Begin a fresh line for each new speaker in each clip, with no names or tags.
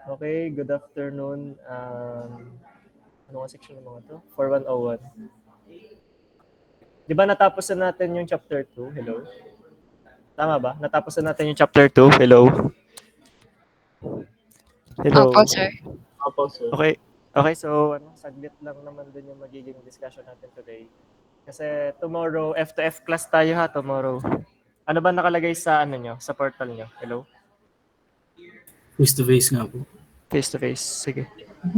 Okay, good afternoon. Ano nga section ng mga to? 4101. Di ba natapos na natin yung chapter 2? Hello? Tama ba? Natapos na natin yung chapter 2? Hello?
Opo,
Hello?
sir.
Opo, sir.
Okay. Okay, so saglit lang naman din yung magiging discussion natin today. Kasi tomorrow, F2F class tayo ha, tomorrow. Ano ba nakalagay sa ano nyo, sa portal nyo? Hello?
Face to face nga po.
Face to face. Sige.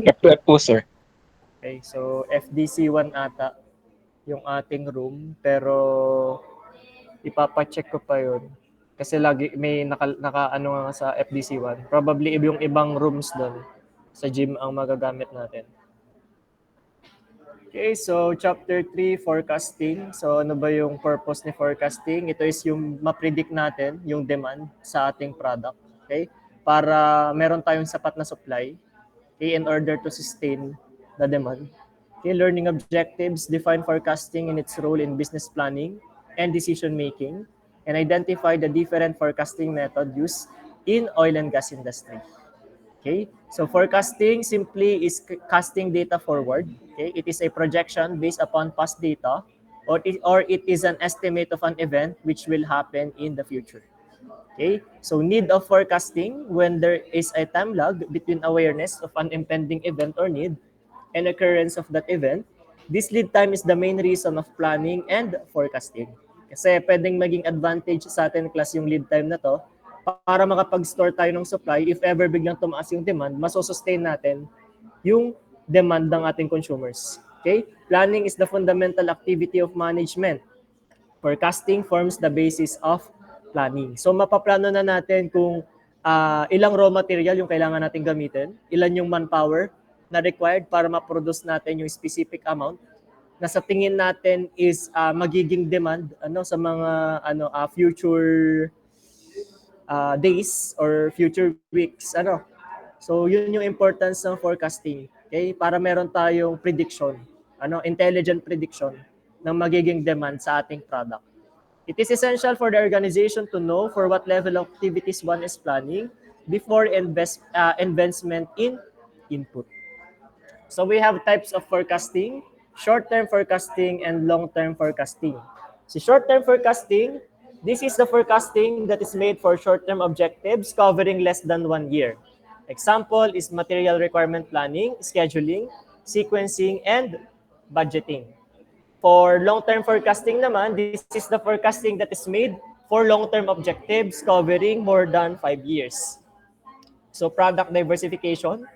F2F po, sir.
Okay, so FDC1 ata yung ating room, pero ipapacheck ko pa yun. Kasi lagi may naka ano nga sa FDC1. Probably yung ibang rooms doon sa gym ang magagamit natin. Okay, so chapter 3, forecasting. So ano ba yung purpose ni forecasting? Ito is yung ma-predict natin yung demand sa ating product. Okay? Para meron tayong sapat na supply, okay, in order to sustain the demand. Okay, learning objectives, define forecasting and its role in business planning and decision making, and identify the different forecasting method used in oil and gas industry. Okay, so forecasting simply is casting data forward. Okay, it is a projection based upon past data, or it is an estimate of an event which will happen in the future. Okay, so need of forecasting when there is a time lag between awareness of an impending event or need and occurrence of that event. This lead time is the main reason of planning and forecasting. Kasi pwedeng maging advantage sa atin class yung lead time na to para makapag-store tayo ng supply if ever biglang tumaas yung demand, masosustain natin yung demand ng ating consumers. Okay? Planning is the fundamental activity of management. Forecasting forms the basis of planning. So mapaplano na natin kung ilang raw material yung kailangan natin gamitin, ilan yung manpower na required para ma-produce natin yung specific amount na sa tingin natin is magiging demand sa mga future days or future weeks. So yun yung importance ng forecasting. Okay? Para meron tayong prediction, intelligent prediction ng magiging demand sa ating product. It is essential for the organization to know for what level of activities one is planning before investment in input. So we have types of forecasting, short-term forecasting and long-term forecasting. So short-term forecasting, this is the forecasting that is made for short-term objectives covering less than 1 year. Example is material requirement planning, scheduling, sequencing, and budgeting. For long-term forecasting naman, this is the forecasting that is made for long-term objectives covering more than 5 years. So product diversification,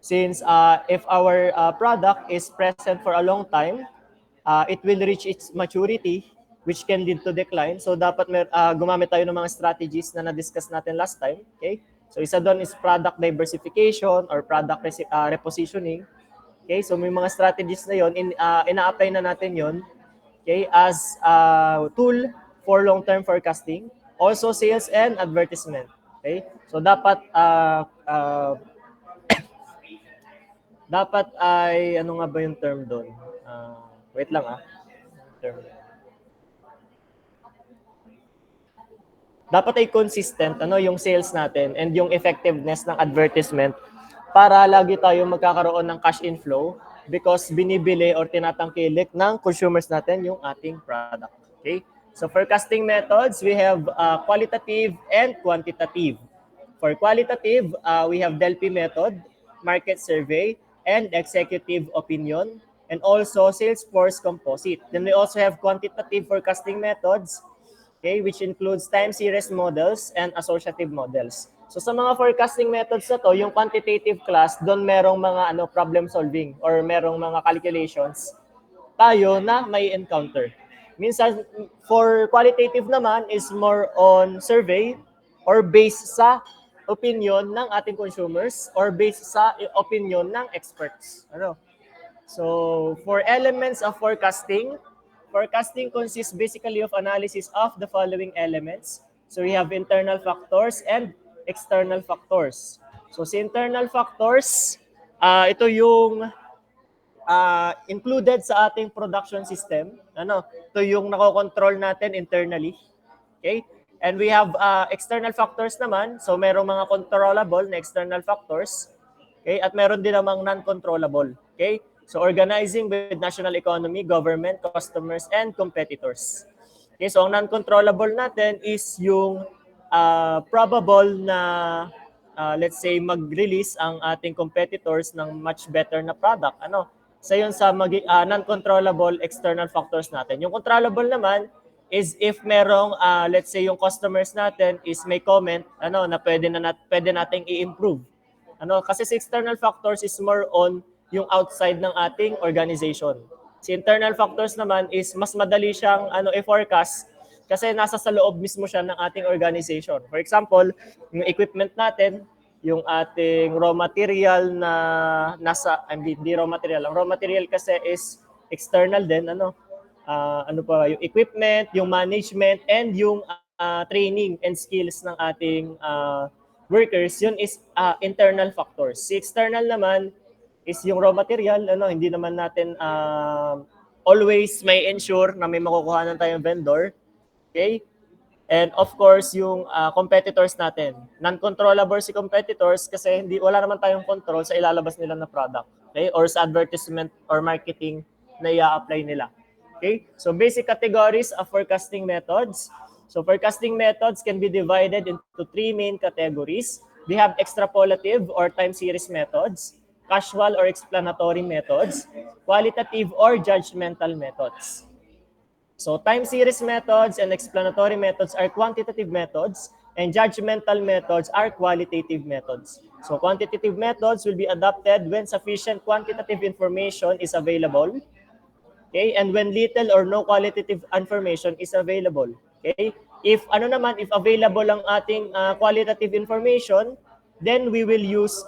since if our product is present for a long time, it will reach its maturity, which can lead to decline. So dapat gumamit tayo ng mga strategies na na-discuss natin last time. Okay? So isa doon is product diversification or product repositioning. Okay? So may mga strategies na yon, ina-apply na natin yon, okay, as a tool for long-term forecasting. Also sales and advertisement. Okay? So dapat ay ano nga ba yung term doon? Wait lang term. Dapat ay consistent yung sales natin and yung effectiveness ng advertisement para lagi tayo magkakaroon ng cash inflow because binibili or tinatangkilik ng consumers natin yung ating product. Okay? So forecasting methods, we have qualitative and quantitative. For qualitative, we have Delphi method, market survey, and executive opinion, and also Salesforce composite. Then we also have quantitative forecasting methods, okay, which includes time series models and associative models. So sa mga forecasting methods na to, yung quantitative class, doon merong mga problem solving or merong mga calculations tayo na may encounter. Minsan, for qualitative naman is more on survey or based sa opinion ng ating consumers or based sa opinion ng experts. So, for elements of forecasting, forecasting consists basically of analysis of the following elements. So, we have internal factors and external factors. So, sa internal factors, ito yung included sa ating production system. Ito yung nakokontrol natin internally. Okay? And we have external factors naman. So merong mga controllable na external factors. Okay? At meron din namang non-controllable. Okay? So organizing with national economy, government, customers, and competitors. Okay? So ang non-controllable natin is yung probable na let's say mag-release ang ating competitors ng much better na product. Ano? So yun sa non-controllable external factors natin. Yung controllable naman is if merong let's say yung customers natin is may comment na pwede nating i-improve. Kasi si external factors is more on yung outside ng ating organization. Si internal factors naman is mas madali siyang i-forecast kasi nasa sa loob mismo siya ng ating organization. For example, yung equipment natin, yung ating raw material na hindi raw material. Ang raw material kasi is external din, yung equipment, yung management, and yung training and skills ng ating workers, yun is internal factors. Si external naman is yung raw material, hindi naman natin always may ensure na may makukuhanan tayong vendor. Okay? And of course, yung competitors natin. Non-controllable si competitors kasi wala naman tayong control sa ilalabas nila na product. Okay? Or sa advertisement or marketing na i-apply nila. Okay? So basic categories of forecasting methods. So forecasting methods can be divided into 3 main categories. We have extrapolative or time series methods, casual or explanatory methods, qualitative or judgmental methods. So time series methods and explanatory methods are quantitative methods and judgmental methods are qualitative methods. So quantitative methods will be adopted when sufficient quantitative information is available. Okay? And when little or no qualitative information is available. Okay? If available ang ating qualitative information, then we will use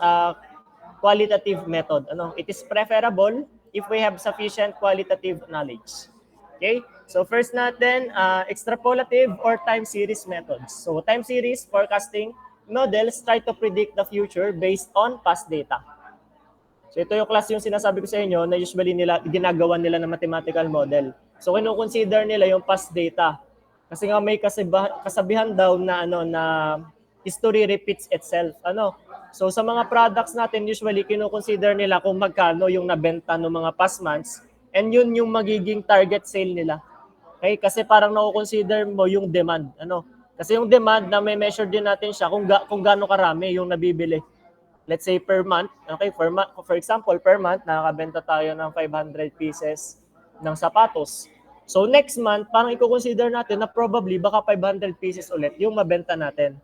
qualitative method. It is preferable if we have sufficient qualitative knowledge. Okay? So first natin, extrapolative or time series methods. So time series forecasting models try to predict the future based on past data. So ito yung class yung sinasabi ko sa inyo na usually ginagawa nila ng mathematical model. So kino-consider nila yung past data. Kasi nga may kasabihan daw na na history repeats itself. So sa mga products natin usually kino-consider nila kung magkano yung nabenta ng mga past months and yun yung magiging target sale nila. Okay? Kasi parang na-consider mo yung demand. Kasi yung demand na may measure din natin siya kung gaano karami yung nabibili. Let's say per month, okay, for example, per month, nakakabenta tayo ng 500 pieces ng sapatos. So next month, parang i-consider natin na probably baka 500 pieces ulit yung mabenta natin.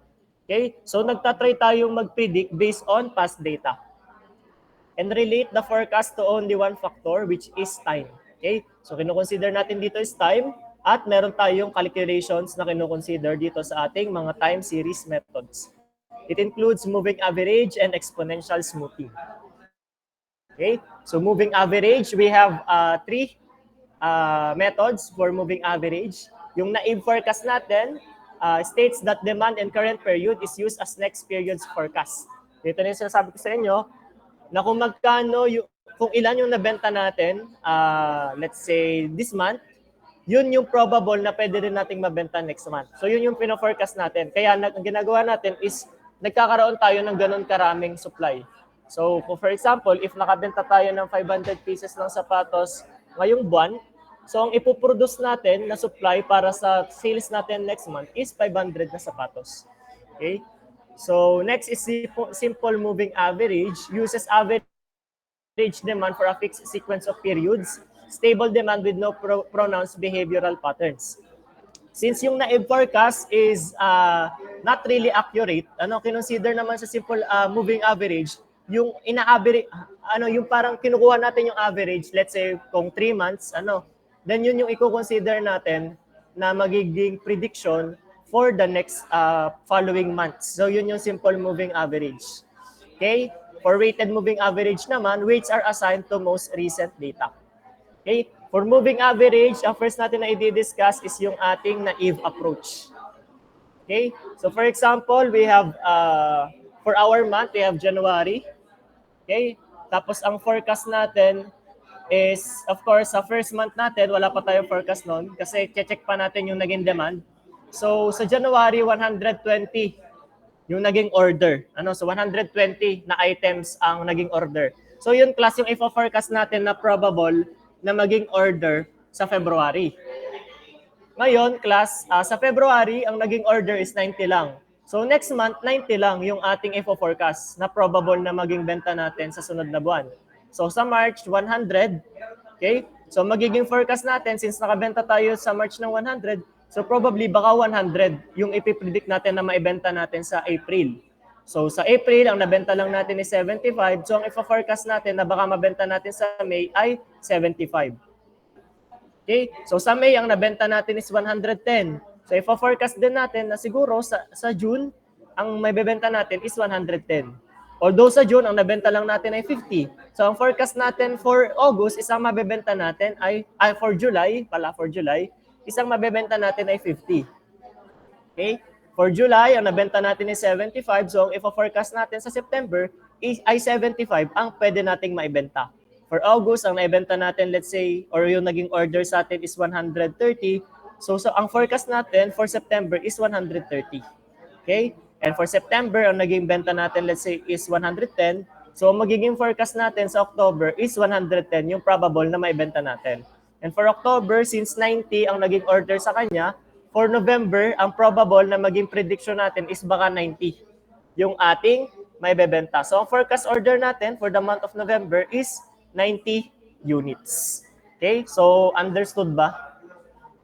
Okay? So nagtatry tayong mag-predict based on past data. And relate the forecast to only one factor, which is time. Okay? So kino-consider natin dito is time at meron tayong calculations na kino-consider dito sa ating mga time series methods. It includes moving average and exponential smoothing. Okay? So moving average, we have 3 methods for moving average. Yung naive forecast natin states that demand in current period is used as next period's forecast. Dito na yung sinasabi ko sa inyo na kung magkano, kung ilan yung nabenta natin, let's say this month, yun yung probable na pwede rin nating mabenta next month. So yun yung pino-forecast natin. Kaya ang ginagawa natin is nagkakaroon tayo ng ganun karaming supply. So for example, if nakabenta tayo ng 500 pieces ng sapatos ngayong buwan, so ang ipoproduce natin na supply para sa sales natin next month is 500 na sapatos. Okay? So next is simple moving average. Uses average demand for a fixed sequence of periods. Stable demand with no pronounced behavioral patterns. Since yung naive forecast is not really accurate, kinonsider naman sa simple moving average, yung ina-average, yung parang kinukuha natin yung average, let's say kung 3 months, then yun yung i-consider natin na magiging prediction for the next following months. So yun yung simple moving average. Okay? For weighted moving average naman, weights are assigned to most recent data. Okay? For moving average, ang first natin na i-discuss is yung ating naive approach. Okay? So for example, we have, for our month, we have January. Okay? Tapos ang forecast natin is, of course, sa first month natin, wala pa tayong forecast noon kasi check pa natin yung naging demand. So sa January, 120 yung naging order. So 120 na items ang naging order. So yun class yung i-forecast natin na probable na maging order sa February. Ngayon, class, sa February, ang naging order is 90 lang. So next month, 90 lang yung ating i-forecast na probable na maging benta natin sa sunod na buwan. So sa March, 100. Okay? So magiging forecast natin, since nakabenta tayo sa March ng 100, so probably baka 100 yung ipipredict natin na maibenta natin sa April. So sa April, ang nabenta lang natin is 75. So ang i-forecast natin na baka mabenta natin sa May ay 75. Okay? So sa May, ang nabenta natin is 110. So i-forecast din natin na siguro sa June, ang may bebenta natin is 110. Although sa June, ang nabenta lang natin ay 50. So ang forecast natin for August, isang mabebenta natin ay for July, isang mabebenta natin ay 50. Okay? For July, ang nabenta natin is 75. So ang i-forecast natin sa September ay 75 ang pwede nating maibenta. For August, ang naibenta natin, let's say, or yung naging order sa atin is 130. So ang forecast natin for September is 130. Okay? And for September, ang naging benta natin, let's say, is 110. So magiging forecast natin sa October is 110, yung probable na maibenta natin. And for October, since 90 ang naging order sa kanya, for November, ang probable na maging prediction natin is baka 90 yung ating may bebenta. So ang forecast order natin for the month of November is 90 units. Okay? So, understood ba?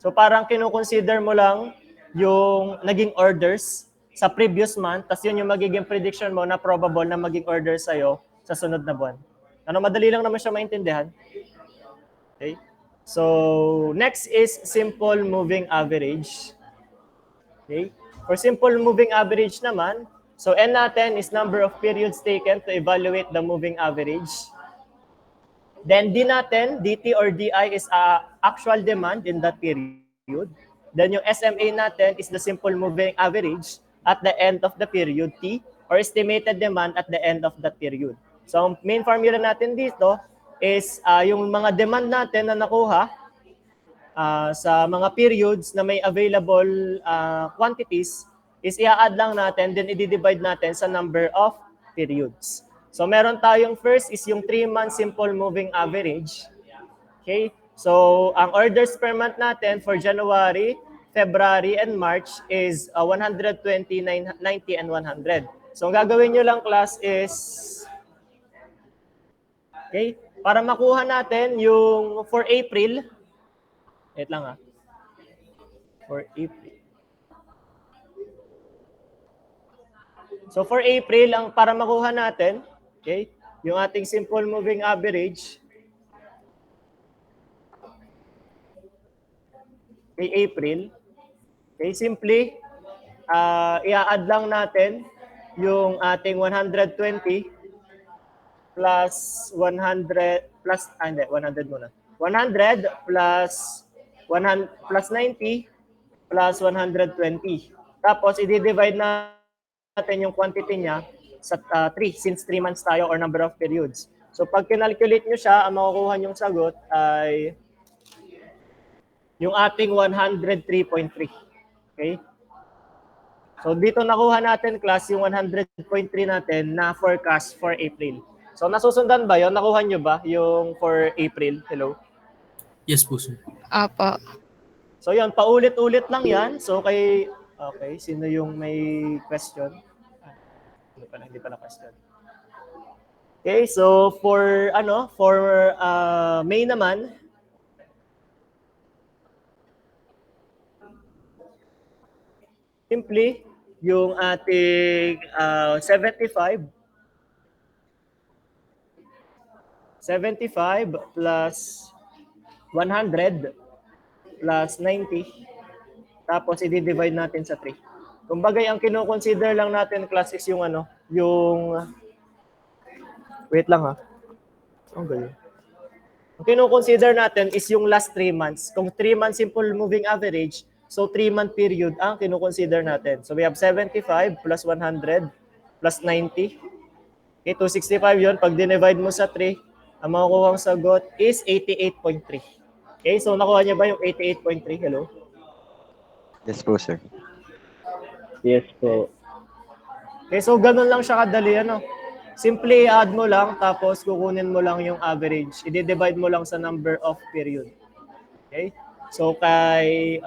So, parang kinukonsider mo lang yung naging orders sa previous month, tas yun yung magiging prediction mo na probable na maging order sa'yo sa sunod na buwan. Madali lang naman siya maintindihan. Okay? So, next is simple moving average. Okay? For simple moving average naman, so N natin is number of periods taken to evaluate the moving average. Then D natin, DT or DI is actual demand in that period. Then yung SMA natin is the simple moving average at the end of the period T or estimated demand at the end of that period. So ang main formula natin dito is yung mga demand natin na nakuha sa mga periods na may available quantities is i-add lang natin, then i-divide natin sa number of periods. So meron tayong first is yung 3-month simple moving average. Okay? So ang orders per month natin for January, February, and March is 120, 90, and 100. So ang gagawin nyo lang class is, okay, para makuha natin yung for April, wait lang for April. So for April, ang para makuha natin, okay, yung ating simple moving average, kay April, okay, simply, i-add lang natin yung ating 120 plus 100 plus, 100 muna. 100 plus 100 plus 90 plus 120. Tapos, i-divide natin yung quantity niya sa 3 since 3 months tayo or number of periods. So pag kinalculate nyo siya, ang makukuha nyong sagot ay yung ating 103.3. Okay? So dito nakuha natin class yung 100.3 natin na forecast for April. So nasusundan ba 'yon? Nakuha nyo ba yung for April? Hello?
Yes po, sir.
Apo.
So yun, paulit-ulit lang yan. So okay, sino yung may question? Hindi pala question. Okay, so for May naman, simply yung ating 75 plus 100 plus 90 tapos i-divide natin sa 3. Kumbaga ang kino-consider lang natin class is yung wait lang Okay. Ang kino-consider natin is yung last 3 months. Kung 3 months simple moving average, so 3-month period ang kino-consider natin. So we have 75 plus 100 plus 90. Okay, 265 yun. Pag dinivide mo sa 3, ang makukuha ang sagot is 88.3. Okay, so nakuha niyo ba yung 88.3? Hello?
Yes po, sir.
Yes po.
Okay, so ganun lang siya kadali, ano. Simply add mo lang, tapos kukunin mo lang yung average. I-divide mo lang sa number of period. Okay? So kay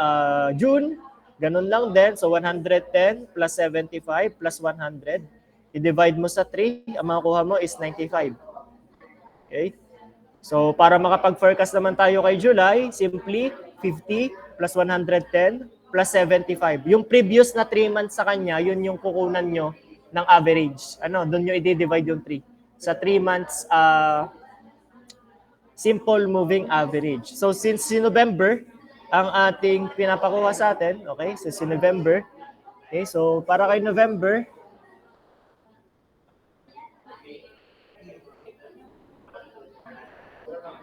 June, ganun lang din. So 110 plus 75 plus 100. I-divide mo sa 3, ang makukuha mo is 95. Okay? So para makapag-forecast naman tayo kay July, simply 50 plus 110 plus 75. Yung previous na 3 months sa kanya, yun yung kukunan nyo ng average. Ano, doon nyo i-divide yung 3. Sa 3 months simple moving average. So since si November, ang ating pinapakuha sa atin, okay? So si November, okay? So para kay November,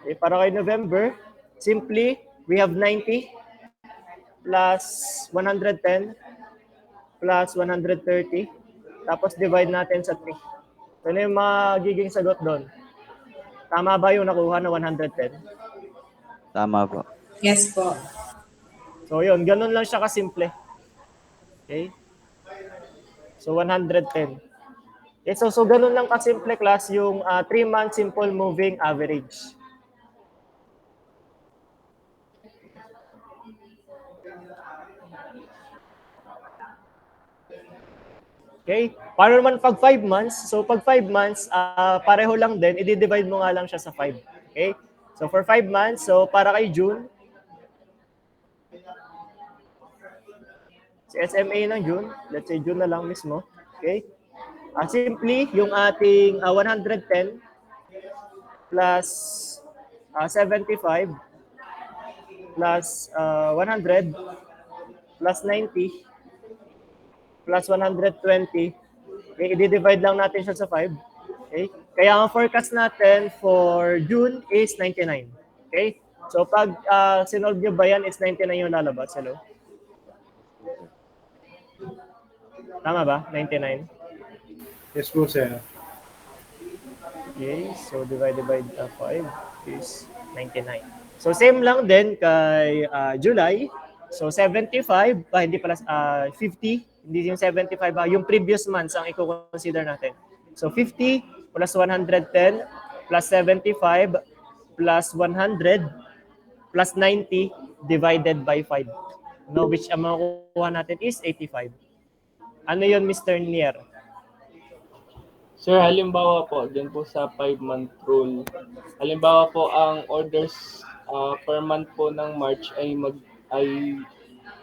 okay, para kay November, simply we have 90 plus 110 plus 130, tapos divide natin sa 3. So ano yung magiging sagot doon? Tama ba yung nakuha na 110?
Tama po.
Yes po.
So yun, ganun lang siya kasimple. Okay? So 110. Okay, so ganun lang kasimple class yung 3-month simple moving average. Okay? Paano naman pag 5 months? So pag 5 months, pareho lang din, i-divide mo nga lang siya sa 5. Okay? So for 5 months, so para kay June, si SMA ng June, let's say June na lang mismo. Okay? Simply, yung ating 110 plus 75 plus 100 plus 90 plus 120. Okay, i-divide lang natin siya sa 5. Okay? Kaya ang forecast natin for June is 99. Okay? So pag sinolve nyo ba yan, is 99 yung lalabas. Hello? Tama ba? 99?
Yes po, sir.
Okay, so divided by 5 is 99. So same lang din kay July. So 75, hindi pala 50, hindi yung 75, yung previous months ang i-consider natin. So 50 plus 110 plus 75 plus 100 plus 90 divided by 5. No, which ang makukuha natin is 85. Ano yun, Mr. Nier?
Sir, halimbawa po, dun po sa 5-month rule, halimbawa po ang orders per month po ng March ay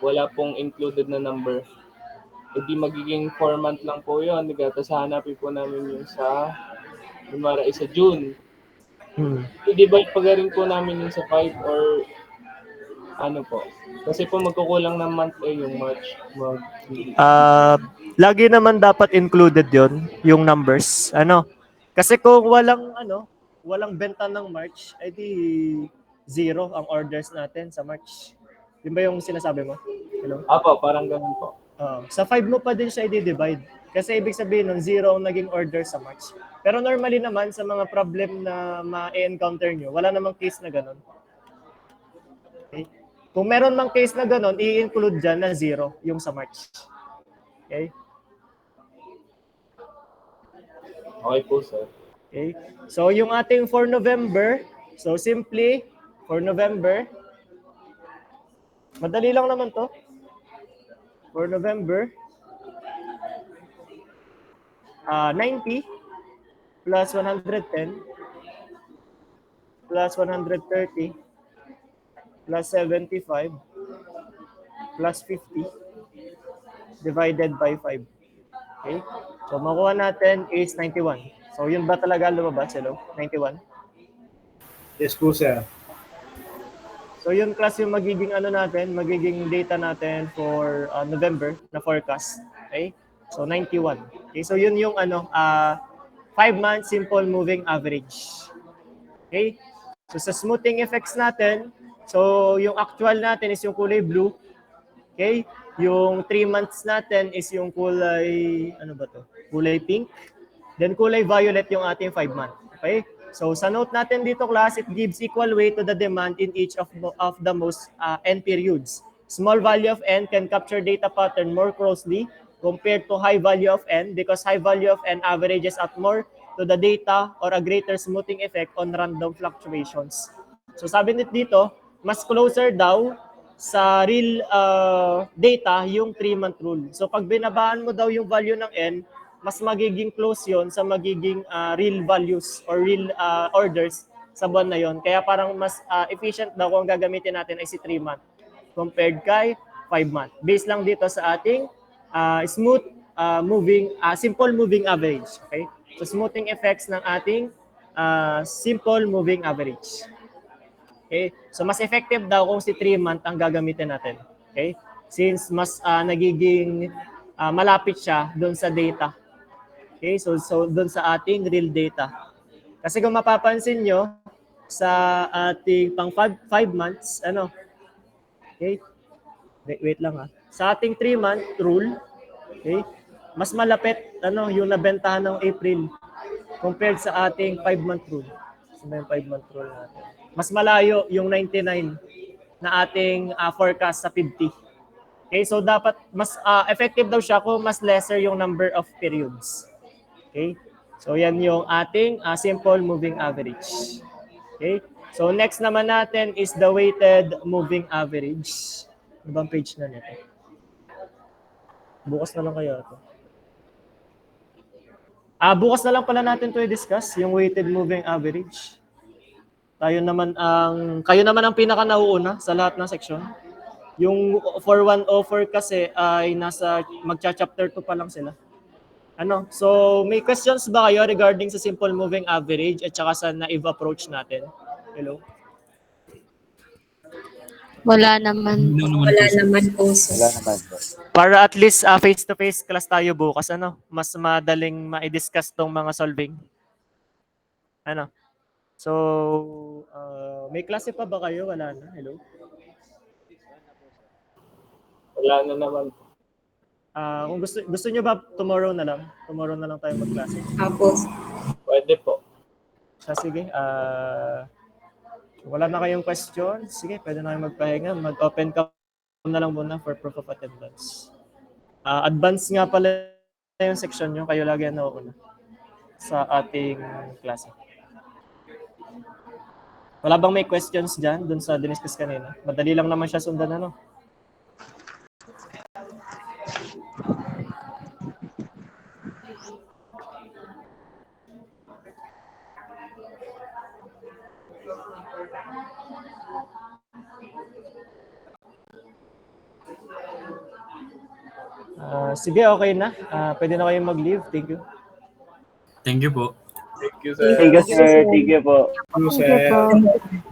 wala pong included na number. Hindi magiging 4-month lang po yun. Tapos hanapin po namin yung sa, kunwari, sa June. I-divide pa rin po namin yung sa 5 or ano po. Kasi po magkukulang ng month yung March.
Lagi naman dapat included yon yung numbers. Ano? Kasi kung walang benta ng March, ay di zero ang orders natin sa March. Yun ba yung sinasabi mo? Hello?
Apo, parang ganun po.
Sa 5 mo pa din siya i-divide. Kasi ibig sabihin nun, zero ang naging order sa March. Pero normally naman, sa mga problem na ma-encounter nyo, wala namang case na ganun. Okay? Kung meron mang case na ganun, i-include dyan na zero yung sa March. Okay?
Okay po, sir.
Okay? So, yung ating for November, so simply, for November, madali lang naman to. For November, 90 plus 110 plus 130 plus 75 plus 50 divided by 5. Okay? So, makuha natin is 91. So, yun ba talaga lumabas? Hello? 91?
Yes po, sir.
So, yun class yung magiging magiging data natin for November na forecast. Okay? So, 91. Okay? So, yun yung 5-month simple moving average. Okay? So, sa smoothing effects natin, so, yung actual natin is yung kulay blue. Okay? Yung 3 months natin is yung kulay, kulay pink. Then kulay violet yung ating 5 month. Okay? So sa note natin dito class, it gives equal weight to the demand in each of the most end periods. Small value of n can capture data pattern more closely compared to high value of n because high value of n averages out more to the data or a greater smoothing effect on random fluctuations. So sabi nito dito, mas closer daw sa real data yung 3-month rule. So pag binabaan mo daw yung value ng n, mas magiging close yon sa magiging real values or real orders sa buwan na yon. Kaya parang mas efficient daw kung gagamitin natin ay si 3-month compared kay 5-month. Based lang dito sa ating simple moving average. Okay? So smoothing effects ng ating simple moving average. Okay? So mas effective daw kung si 3-month ang gagamitin natin. Okay? Since mas nagiging malapit siya doon sa data. Okay? So doon sa ating real data. Kasi kung mapapansin nyo, sa ating pang 5 months, okay? Wait lang ha. Sa ating 3-month rule, okay? Mas malapit yung nabentahan ng April compared sa ating 5-month rule. So, yung 5-month rule natin. Mas malayo yung 99 na ating forecast sa 50. Okay, so dapat mas effective daw siya kung mas lesser yung number of periods. Okay? So yan yung ating simple moving average. Okay? So next naman natin is the weighted moving average. Ano bang page na nito? Bukas na lang kaya ito. Bukas na lang pala natin ito i-discuss, yung weighted moving average. Kayo naman ang pinaka nauuna sa lahat ng section. Yung 4104 kasi ay magcha-chapter 2 pa lang sila. So may questions ba kayo regarding sa simple moving average at saka sa naive approach natin? Hello?
Wala naman po.
Wala naman po.
Para at least face-to-face class tayo bukas, mas madaling ma-discuss tong mga solving. So, may klase pa ba kayo? Wala na? Hello?
Wala na naman po.
Kung gusto nyo ba tomorrow na lang tayo magklase?
Apo.
Pwede po.
Sige. Wala na kayong question? Sige, pwede na kayo magpahinga. Mag-open cam na lang muna for proof of attendance. Advance nga pala yung section nyo. Kayo lagi na nauuna sa ating klase. Wala bang may questions dyan dun sa diniscuss kanina? Madali lang naman siya sundan, Sige, okay na. Pwede na kayong mag-leave. Thank you.
Thank you po.
Thank you, sir.
Thank you, sir. Thank you po.
Thank you, sir.